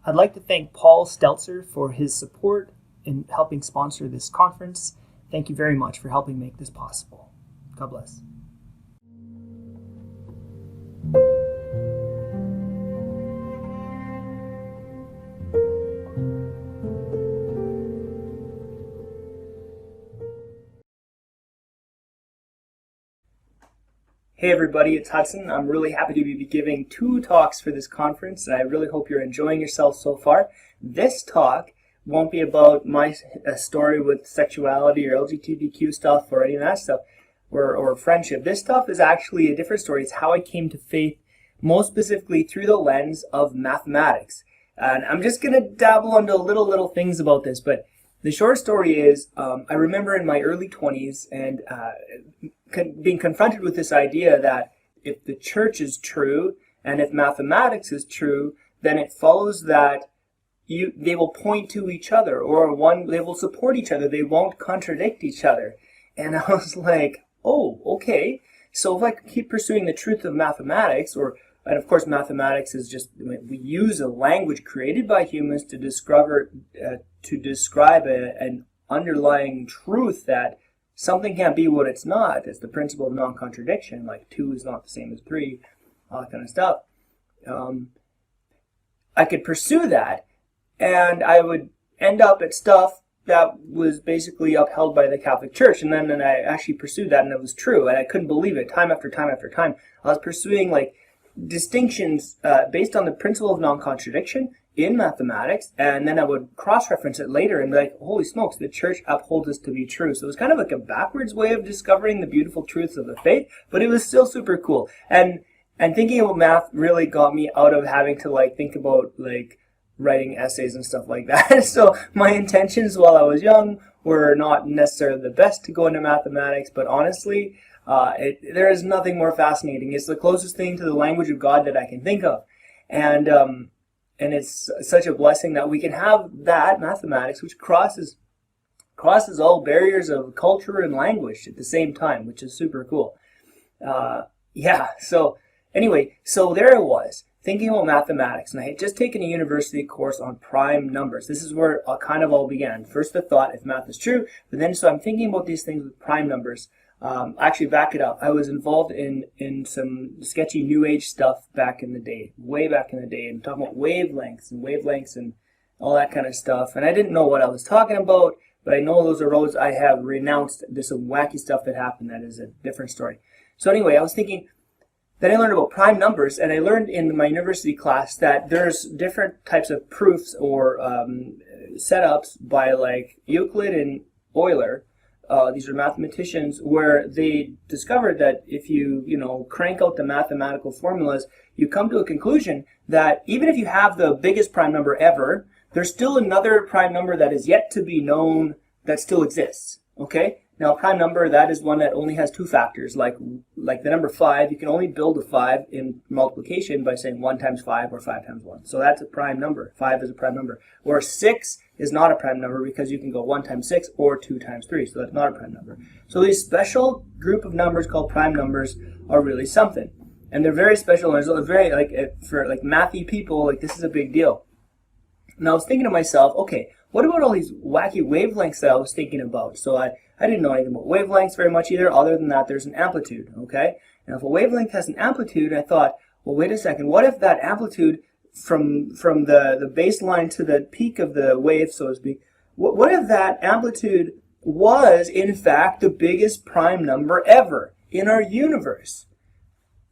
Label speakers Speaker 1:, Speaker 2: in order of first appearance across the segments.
Speaker 1: I'd like to thank Paul Stelzer for his support in helping sponsor this conference. Thank you very much for helping make this possible. God bless. Hey everybody, it's Hudson. I'm really happy to be giving 2 talks for this conference, and I really hope you're enjoying yourself so far. This talk won't be about my story with sexuality or LGBTQ stuff or any of that stuff, or friendship. This stuff is actually a different story. It's how I came to faith, most specifically through the lens of mathematics. And I'm just going to dabble into little things about this, but the short story is, I remember in my early 20s and being confronted with this idea that if the church is true and if mathematics is true, then it follows that they will point to each other, or they will support each other. They won't contradict each other. And I was like, oh, okay. So if I keep pursuing the truth of mathematics, and of course mathematics is just, we use a language created by humans to describe an underlying truth that something can't be what it's not. It's the principle of non-contradiction, like 2 is not the same as 3, all that kind of stuff. I could pursue that, and I would end up at stuff that was basically upheld by the Catholic Church, and then I actually pursued that, and it was true, and I couldn't believe it. Time after time after time, I was pursuing like distinctions based on the principle of non-contradiction in mathematics, and then I would cross-reference it later and be like, holy smokes, the church upholds this to be true. So it was kind of like a backwards way of discovering the beautiful truths of the faith, but it was still super cool. And thinking about math really got me out of having to think about writing essays and stuff like that. So my intentions while I was young were not necessarily the best to go into mathematics, but honestly, there is nothing more fascinating. It's the closest thing to the language of God that I can think of. And it's such a blessing that we can have that mathematics, which crosses all barriers of culture and language at the same time, which is super cool. So anyway, so there I was, thinking about mathematics, and I had just taken a university course on prime numbers. This is where it kind of all began. First the thought, if math is true, but then so I'm thinking about these things with prime numbers. Actually, back it up. I was involved in some sketchy New Age stuff back in the day, way back in the day, and talking about wavelengths and all that kind of stuff. And I didn't know what I was talking about, but I know those are roads I have renounced. There's some wacky stuff that happened that is a different story. So anyway, I was thinking, then I learned about prime numbers, and I learned in my university class that there's different types of proofs or setups by Euclid and Euler. These are mathematicians, where they discovered that if you crank out the mathematical formulas, you come to a conclusion that even if you have the biggest prime number ever, there's still another prime number that is yet to be known that still exists. Okay? Now, a prime number, that is one that only has 2 factors. Like the number 5, you can only build a 5 in multiplication by saying 1 times 5 or 5 times 1. So that's a prime number. 5 is a prime number. Or 6 is not a prime number because you can go 1 times 6 or 2 times 3. So that's not a prime number. So these special group of numbers called prime numbers are really something. And they're very special. And they're very, for mathy people, this is a big deal. And I was thinking to myself, okay, what about all these wacky wavelengths that I was thinking about? So I didn't know anything about wavelengths very much either, other than that there's an amplitude, okay? And if a wavelength has an amplitude, I thought, well, wait a second, what if that amplitude from the baseline to the peak of the wave, so to speak, what if that amplitude was, in fact, the biggest prime number ever in our universe?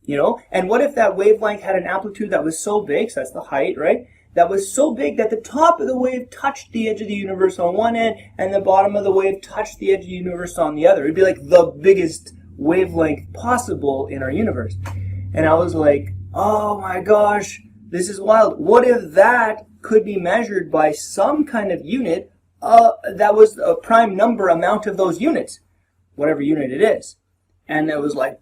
Speaker 1: And what if that wavelength had an amplitude that was so big, so that's the height, right? That was so big that the top of the wave touched the edge of the universe on one end and the bottom of the wave touched the edge of the universe on the other. It'd be like the biggest wavelength possible in our universe. And I was like, oh my gosh, this is wild. What if that could be measured by some kind of unit that was a prime number amount of those units, whatever unit it is? And it was like,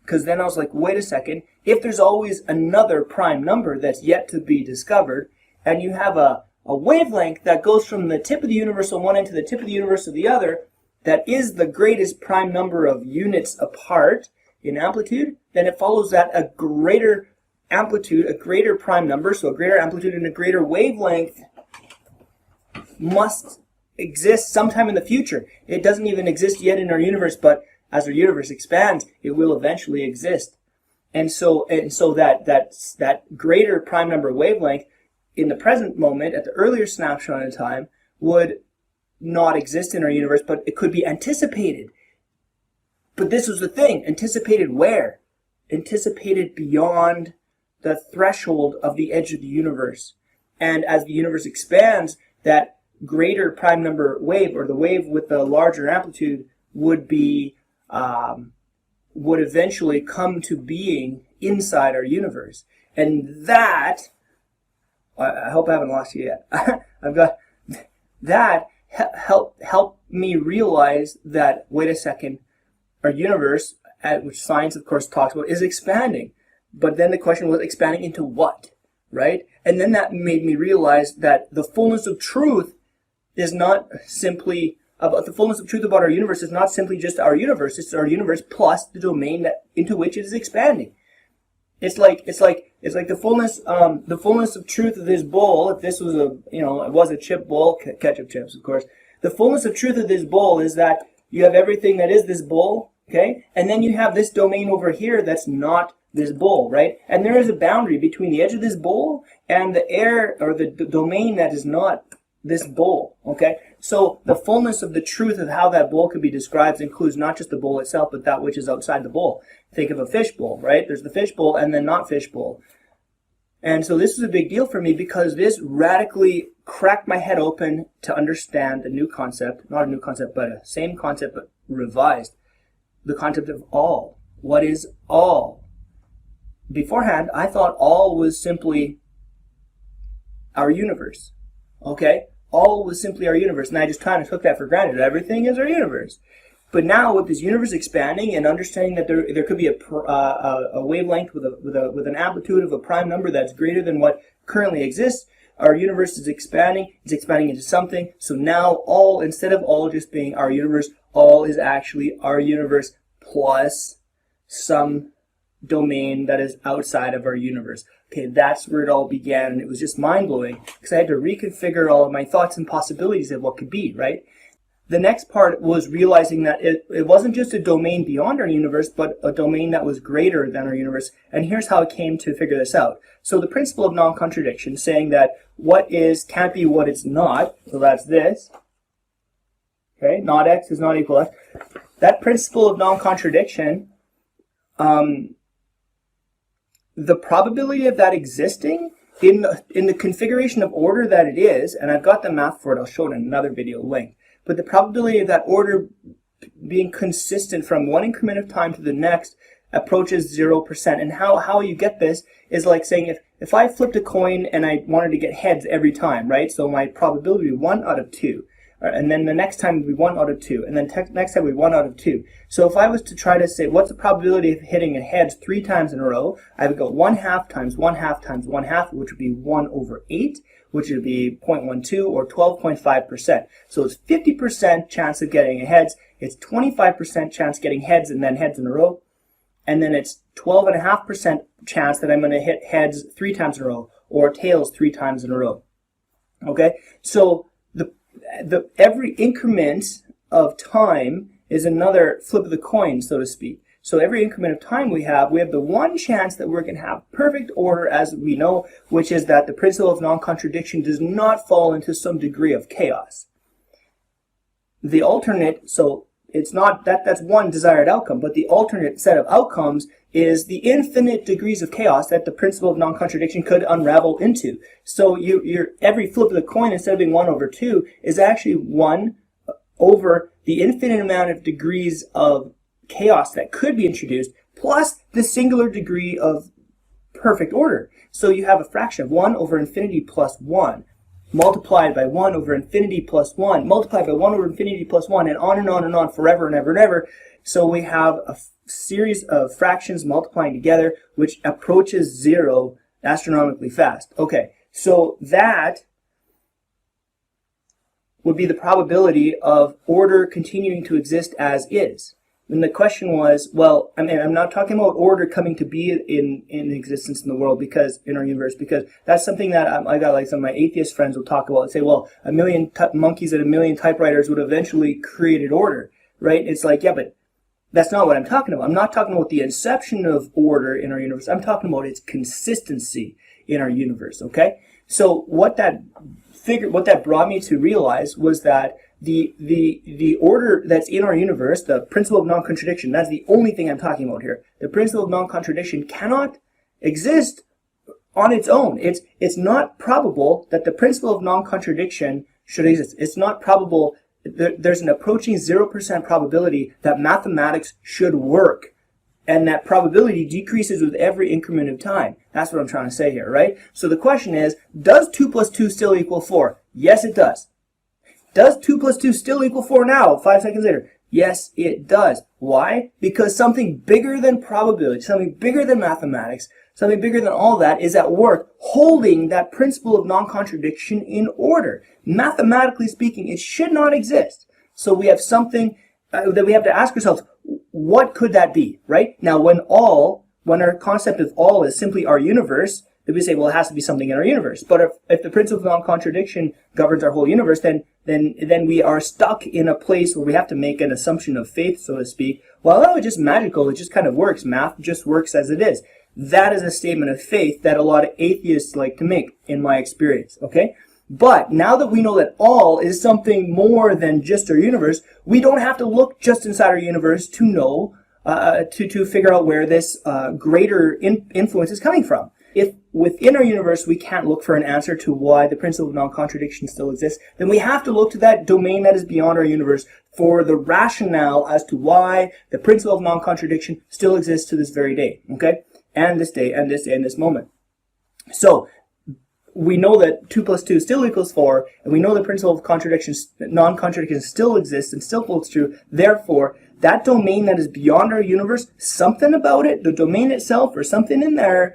Speaker 1: because then I was like, wait a second, if there's always another prime number that's yet to be discovered, and you have a wavelength that goes from the tip of the universe on one end to the tip of the universe of the other, that is the greatest prime number of units apart in amplitude, then it follows that a greater amplitude, a greater prime number, so a greater amplitude and a greater wavelength must exist sometime in the future. It doesn't even exist yet in our universe, but as our universe expands, it will eventually exist. And so that greater prime number wavelength in the present moment, at the earlier snapshot in time, would not exist in our universe, but it could be anticipated. But this was the thing, anticipated where? Anticipated beyond the threshold of the edge of the universe. And as the universe expands, that greater prime number wave, or the wave with the larger amplitude, would eventually come to being inside our universe. And that, I hope I haven't lost you yet. That helped me realize that, wait a second, our universe, which science of course talks about, is expanding. But then the question was, expanding into what, right? And then that made me realize that the fullness of truth is not simply about the fullness of truth about our universe is not simply just our universe. It's our universe plus the domain into which it is expanding. It's like the fullness of truth of this bowl. If this was it was a chip bowl, ketchup chips, of course. The fullness of truth of this bowl is that you have everything that is this bowl, okay? And then you have this domain over here that's not this bowl, right? And there is a boundary between the edge of this bowl and the air, or the domain that is not this bowl, okay? So the fullness of the truth of how that bowl can be described includes not just the bowl itself, but that which is outside the bowl. Think of a fish bowl, right? There's the fish bowl and then not fish bowl. And so this was a big deal for me because this radically cracked my head open to understand a new concept, not a new concept, but a same concept, but revised. The concept of all. What is all? Beforehand, I thought all was simply our universe, okay? All was simply our universe, and I just kind of took that for granted. Everything is our universe. But now, with this universe expanding and understanding that there could be a wavelength with an amplitude of a prime number that's greater than what currently exists, our universe is expanding. It's expanding into something. So now, all, instead of all just being our universe, all is actually our universe plus some domain that is outside of our universe. Okay, that's where it all began, and it was just mind-blowing because I had to reconfigure all of my thoughts and possibilities of what could be, right? The next part was realizing that it wasn't just a domain beyond our universe, but a domain that was greater than our universe. And here's how I came to figure this out. So the principle of non-contradiction, saying that what is can't be what it's not, so that's this. Okay, not x is not equal x. That principle of non-contradiction, the probability of that existing in the configuration of order that it is, and I've got the math for it, I'll show it in another video link, but the probability of that order being consistent from one increment of time to the next approaches 0%. And how you get this is like saying if I flipped a coin and I wanted to get heads every time, right? So my probability would be 1 out of 2. And then the next time would be 1 out of 2. And then next time would be 1 out of 2. So if I was to try to say, what's the probability of hitting a heads 3 times in a row? I would go 1/2 times 1/2 times 1/2, which would be 1/8, which would be 0.12 or 12.5%. So it's 50% chance of getting a heads. It's 25% chance getting heads and then heads in a row. And then it's 12.5% chance that I'm going to hit heads 3 times in a row or tails 3 times in a row. Okay? So every increment of time is another flip of the coin, so to speak. So every increment of time we have the one chance that we're going to have perfect order as we know, which is that the principle of non-contradiction does not fall into some degree of chaos. The alternate, so it's not that's one desired outcome, but the alternate set of outcomes is the infinite degrees of chaos that the principle of non-contradiction could unravel into. So your every flip of the coin, instead of being 1/2, is actually 1 over the infinite amount of degrees of chaos that could be introduced, plus the singular degree of perfect order. So you have a fraction of 1 over infinity plus 1, multiplied by 1 over infinity plus 1, multiplied by 1 over infinity plus 1, and on and on and on, forever and ever and ever. So we have a series of fractions multiplying together, which approaches 0 astronomically fast. Okay, so that would be the probability of order continuing to exist as is. And the question was, well, I mean, I'm not talking about order coming to be in existence in the world, because in our universe, because that's something that I got, like, some of my atheist friends will talk about and say, well, a million monkeys and a million typewriters would eventually created order, right? It's like, yeah, but that's not what I'm talking about. I'm not talking about the inception of order in our universe. I'm talking about its consistency in our universe, okay? So what that brought me to realize was that the order that's in our universe, the principle of non-contradiction, that's the only thing I'm talking about here. The principle of non-contradiction cannot exist on its own. It's not probable that the principle of non-contradiction should exist. It's not probable. There's an approaching 0% probability that mathematics should work, and that probability decreases with every increment of time. That's what I'm trying to say here, right? So the question is, does 2 plus 2 still equal 4? Yes, it does. Does 2 plus 2 still equal 4 now, 5 seconds later? Yes, it does. Why? Because something bigger than probability, something bigger than mathematics, something bigger than all that is at work, holding that principle of non-contradiction in order. Mathematically speaking, it should not exist. So we have something that we have to ask ourselves, what could that be, right? Now, when our concept of all is simply our universe, then we say, well, it has to be something in our universe. But if the principle of non-contradiction governs our whole universe, then we are stuck in a place where we have to make an assumption of faith, so to speak. Well, no, it's just magical. It just kind of works. Math just works as it is. That is a statement of faith that a lot of atheists like to make, in my experience, okay? But now that we know that all is something more than just our universe, we don't have to look just inside our universe to know, to figure out where this greater influence is coming from. If within our universe we can't look for an answer to why the principle of non-contradiction still exists, then we have to look to that domain that is beyond our universe for the rationale as to why the principle of non-contradiction still exists to this very day, okay? And this day, and this day, and this moment. So, we know that 2 plus 2 still equals 4, and we know the principle of non-contradiction still exists and still holds true. Therefore, that domain that is beyond our universe, something about it, the domain itself or something in there,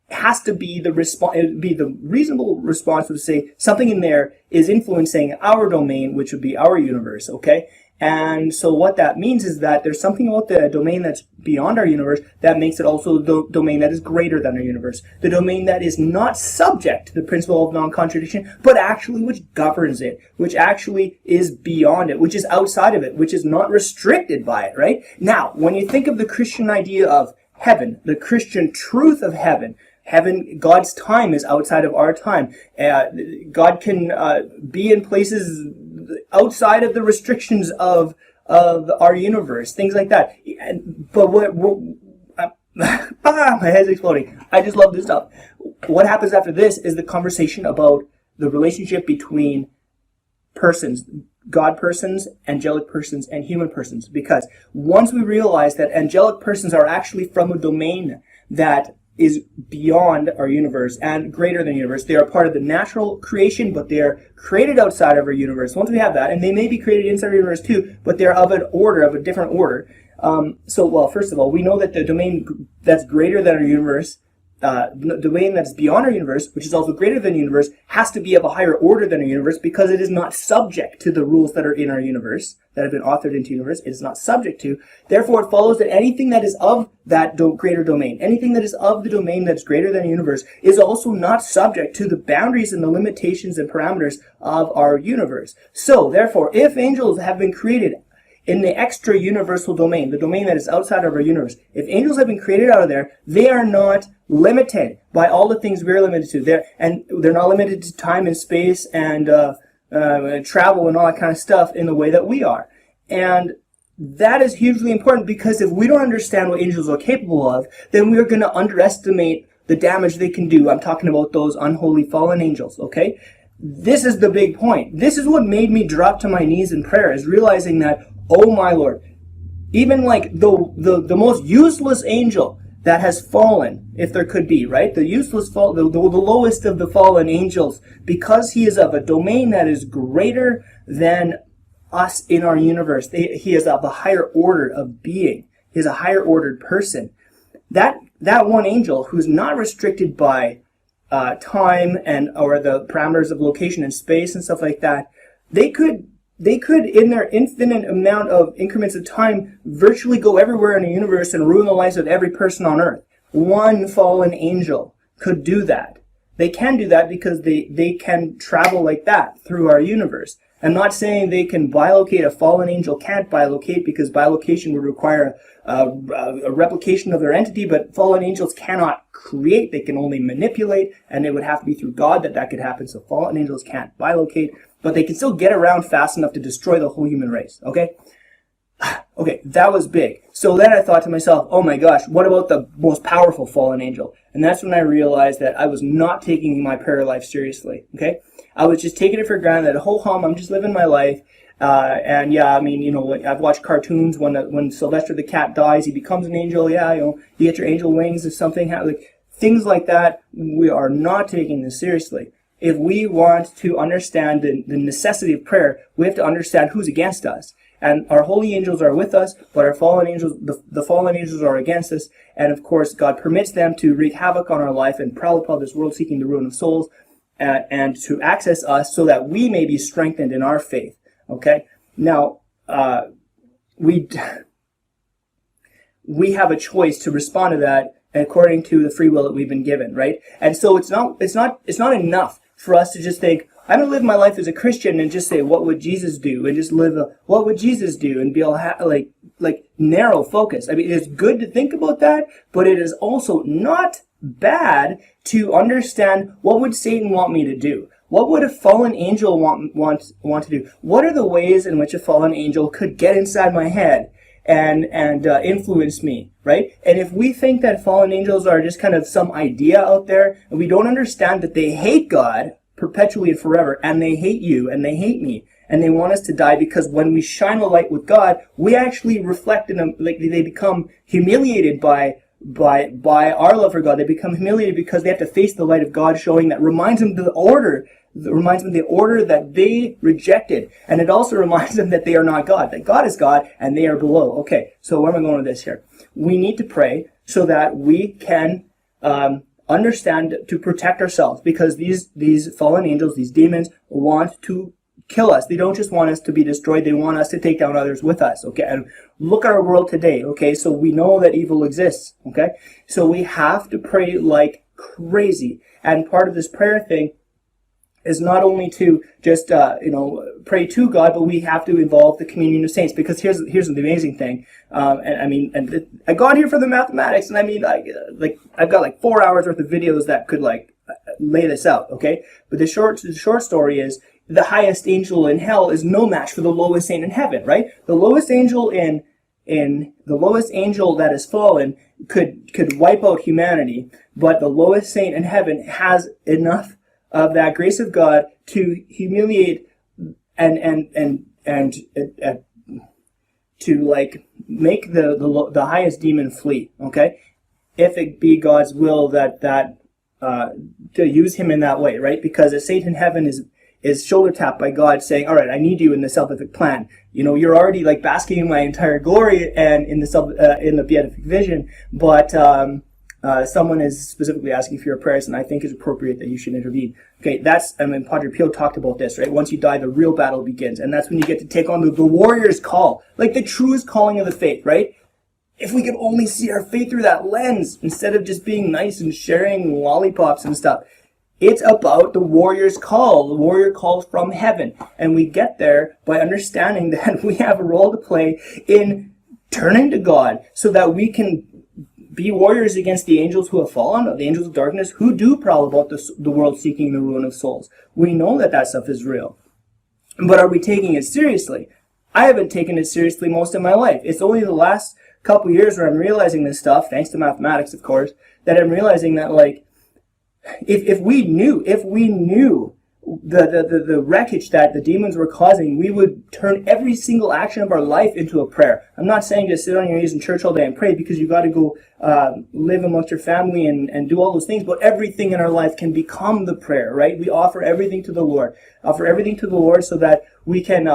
Speaker 1: has to be the response. It would be the reasonable response would say something in there is influencing our domain, which would be our universe, okay? And so what that means is that there's something about the domain that's beyond our universe that makes it also the domain that is greater than our universe. The domain that is not subject to the principle of non-contradiction, but actually which governs it, which actually is beyond it, which is outside of it, which is not restricted by it, right? Now, when you think of the Christian idea of heaven, the Christian truth of heaven, God's time is outside of our time. God can be in places outside of the restrictions of our universe, things like that. But my head's exploding. I just love this stuff. What happens after this is the conversation about the relationship between persons, God persons, angelic persons, and human persons. Because once we realize that angelic persons are actually from a domain that is beyond our universe and greater than the universe. They are part of the natural creation, but they are created outside of our universe. Once we have that, and they may be created inside our universe too, but they're of a different order. Well, first of all, we know that the domain that's greater than our universe, the domain that's beyond our universe, which is also greater than the universe, has to be of a higher order than our universe because it is not subject to the rules that are in our universe, that have been authored into the universe. It is not subject to. Therefore, it follows that anything that is of that greater domain, anything that is of the domain that's greater than the universe, is also not subject to the boundaries and the limitations and parameters of our universe. So, therefore, if angels have been created in the extra universal domain, the domain that is outside of our universe, if angels have been created out of there, they are not limited by all the things we're limited to. They're not limited to time and space and travel and all that kind of stuff in the way that we are. And that is hugely important, because if we don't understand what angels are capable of, then we're going to underestimate the damage they can do. I'm talking about those unholy fallen angels, okay? This is the big point. This is what made me drop to my knees in prayer, is realizing that, oh my Lord, even like the most useless angel that has fallen, if there could be, right? The useless fall, the lowest of the fallen angels, because he is of a domain that is greater than us in our universe. He is of a higher order of being. He is a higher ordered person. That one angel who's not restricted by time or the parameters of location and space and stuff like that, they could they could, in their infinite amount of increments of time, virtually go everywhere in the universe and ruin the lives of every person on earth. One fallen angel could do that. They can do that because they can travel like that through our universe. I'm not saying they can bilocate. A fallen angel can't bilocate because bilocation would require a replication of their entity, but fallen angels cannot create. They can only manipulate, and it would have to be through God that could happen. So fallen angels can't bilocate, but they can still get around fast enough to destroy the whole human race, okay? Okay, that was big. So then I thought to myself, oh my gosh, what about the most powerful fallen angel? And that's when I realized that I was not taking my prayer life seriously, okay? I was just taking it for granted that, ho hum, I'm just living my life. And yeah, I mean, you know, I've watched cartoons when Sylvester the cat dies, he becomes an angel. Yeah, you know, you get your angel wings if something happens. Like, things like that, we are not taking this seriously. If we want to understand the necessity of prayer, we have to understand who's against us. And our holy angels are with us, but our fallen angels, the fallen angels are against us. And of course, God permits them to wreak havoc on our life and prowl upon this world seeking the ruin of souls, and to access us so that we may be strengthened in our faith. Okay? Now, we have a choice to respond to that according to the free will that we've been given, right? And so it's not enough for us to just think, I'm going to live my life as a Christian and just say, what would Jesus do? And just live what would Jesus do? And be all like narrow focus. I mean, it's good to think about that, but it is also not bad to understand, what would Satan want me to do? What would a fallen angel want to do? What are the ways in which a fallen angel could get inside my head and influence me, right? And if we think that fallen angels are just kind of some idea out there, and we don't understand that they hate God perpetually and forever, and they hate you, and they hate me, and they want us to die, because when we shine a light with God, we actually reflect in them, like they become humiliated by our love for God. They become humiliated because they have to face the light of God, showing that reminds them of the order that they rejected. And it also reminds them that they are not God, that God is God and they are below. Okay, so where am I going with this here? We need to pray so that we can understand to protect ourselves, because these fallen angels, these demons, want to kill us. They don't just want us to be destroyed. They want us to take down others with us. Okay, and look at our world today. Okay, so we know that evil exists. Okay, so we have to pray like crazy. And part of this prayer thing is not only to just pray to God, but we have to involve the communion of saints. Because here's the amazing thing. I got here for the mathematics, and I mean, I've got like 4 hours worth of videos that could lay this out. Okay, but the short story is, the highest angel in hell is no match for the lowest saint in heaven. Right? The lowest angel the lowest angel that is fallen could wipe out humanity, but the lowest saint in heaven has enough of that grace of God to humiliate and to make the highest demon flee. Okay, if it be God's will that to use him in that way, right? Because a saint in heaven is shoulder tapped by God, saying, "All right, I need you in the salvific plan. You know, you're already basking in my entire glory and in the beatific vision, but someone is specifically asking for your prayers, and I think it's appropriate that you should intervene." Okay, Padre Pio talked about this, right? Once you die, the real battle begins, and that's when you get to take on the warrior's call, like the truest calling of the faith, right? If we could only see our faith through that lens, instead of just being nice and sharing lollipops and stuff. It's about the warrior's call, the warrior call from heaven. And we get there by understanding that we have a role to play in turning to God so that we can be warriors against the angels who have fallen, the angels of darkness, who do prowl about the world seeking the ruin of souls. We know that stuff is real. But are we taking it seriously? I haven't taken it seriously most of my life. It's only the last couple years where I'm realizing this stuff, thanks to mathematics, of course, that I'm realizing that, if we knew the wreckage that the demons were causing, we would turn every single action of our life into a prayer. I'm not saying just sit on your knees in church all day and pray, because you got to go live amongst your family and do all those things, but everything in our life can become the prayer, right? We offer everything to the Lord. So that we can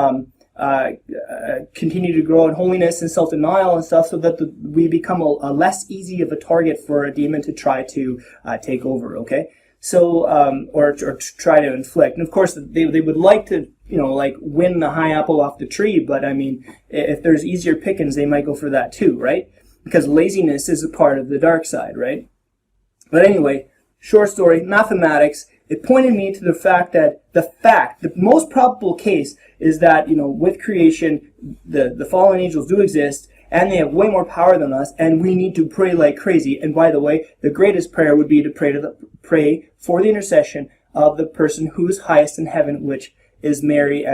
Speaker 1: continue to grow in holiness and self-denial and stuff, so that we become a less easy of a target for a demon to try to take over, okay? So, or try to inflict. And of course, they would like to, like win the high apple off the tree. But I mean, if there's easier pickings, they might go for that too, right? Because laziness is a part of the dark side, right? But anyway, short story, mathematics. It pointed me to the fact that the most probable case is that, with creation, the fallen angels do exist, and they have way more power than us, and we need to pray like crazy. And by the way, the greatest prayer would be to pray for the intercession of the person who is highest in heaven, which is Mary,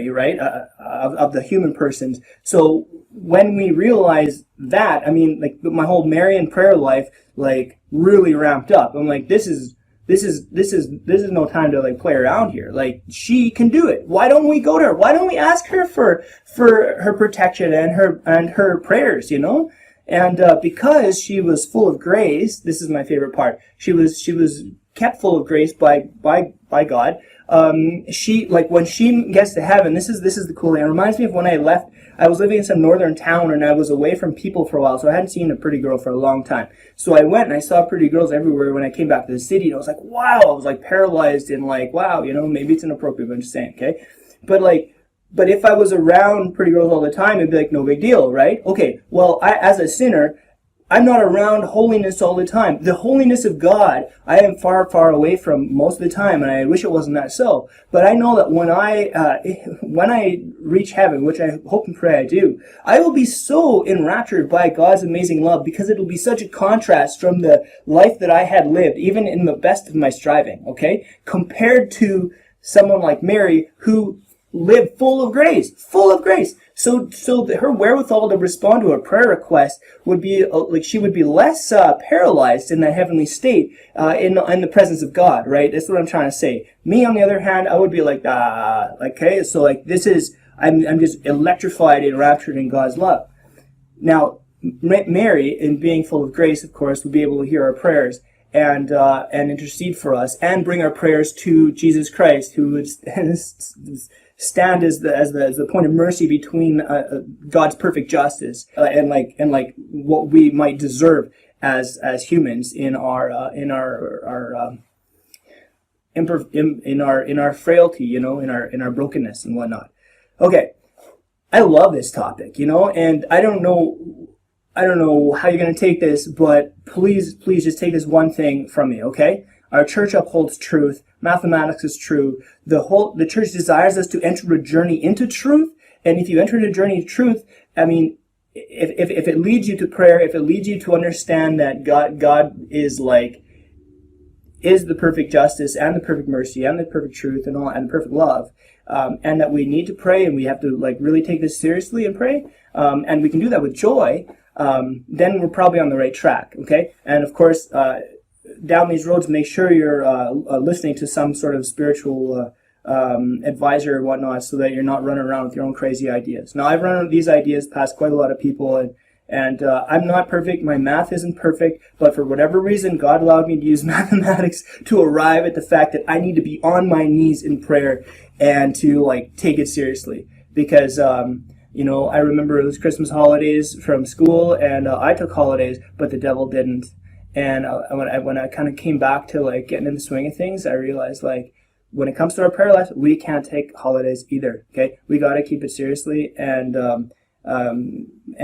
Speaker 1: right? Of the human persons. So when we realize that, I mean, like my whole Marian prayer life, like really ramped up. I'm like, this is no time to like play around here. Like, she can do it. Why don't we go to her? Why don't we ask her for her protection and her prayers, And because she was full of grace, this is my favorite part. She was kept full of grace by God. She, like, when she gets to heaven, this is the cool thing. It reminds me of when I left. I was living in some northern town, and I was away from people for a while, so I hadn't seen a pretty girl for a long time. So I went and I saw pretty girls everywhere when I came back to the city, and I was like, wow, I was like paralyzed and like, wow, maybe it's inappropriate, but I'm just saying, okay? But if I was around pretty girls all the time, it'd be like no big deal, right? Okay, well, as a sinner, I'm not around holiness all the time. The holiness of God, I am far, far away from most of the time, and I wish it wasn't that so. But I know that when I reach heaven, which I hope and pray I do, I will be so enraptured by God's amazing love, because it will be such a contrast from the life that I had lived, even in the best of my striving, okay? Compared to someone like Mary, who lived full of grace. So her wherewithal to respond to a prayer request would be like she would be less paralyzed in that heavenly state in the presence of God, right? That's what I'm trying to say. Me, on the other hand, I would be like, okay, so like this is, I'm just electrified and raptured in God's love. Now, Mary, in being full of grace, of course, would be able to hear our prayers and intercede for us and bring our prayers to Jesus Christ, who would stand as the point of mercy between God's perfect justice and what we might deserve as humans in our frailty, in our brokenness and whatnot. Okay, I love this topic, and I don't know how you're going to take this, but please just take this one thing from me, okay? Our church upholds truth. Mathematics is true. The church desires us to enter a journey into truth. And if you enter a journey into truth, I mean, if it leads you to prayer, if it leads you to understand that God is the perfect justice and the perfect mercy and the perfect truth and the perfect love, and that we need to pray and we have to like really take this seriously and pray, and we can do that with joy, then we're probably on the right track. Okay, and of course, down these roads, make sure you're listening to some sort of spiritual advisor or whatnot, so that you're not running around with your own crazy ideas. Now, I've run these ideas past quite a lot of people, and I'm not perfect. My math isn't perfect, but for whatever reason, God allowed me to use mathematics to arrive at the fact that I need to be on my knees in prayer and to like take it seriously. Because I remember it was Christmas holidays from school, and I took holidays, but the devil didn't. And when I kind of came back to like getting in the swing of things, I realized like when it comes to our prayer life, we can't take holidays either. Okay, we got to keep it seriously and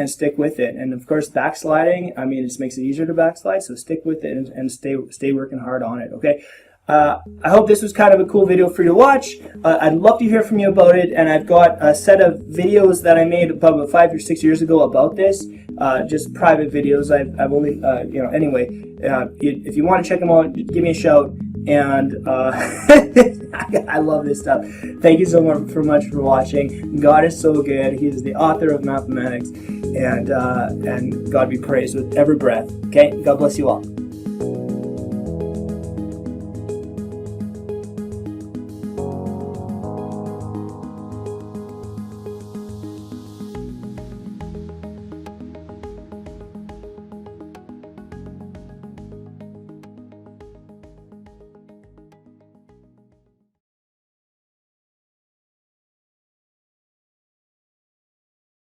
Speaker 1: stick with it. And of course, backsliding, I mean, it just makes it easier to backslide. So stick with it and stay working hard on it. Okay. I hope this was kind of a cool video for you to watch. I'd love to hear from you about it, and I've got a set of videos that I made about 5 or 6 years ago about this. Just private videos. I've only, anyway, if you want to check them out, give me a shout. And I love this stuff. Thank you so much for watching. God is so good. He is the author of mathematics, and God be praised with every breath. Okay, God bless you all.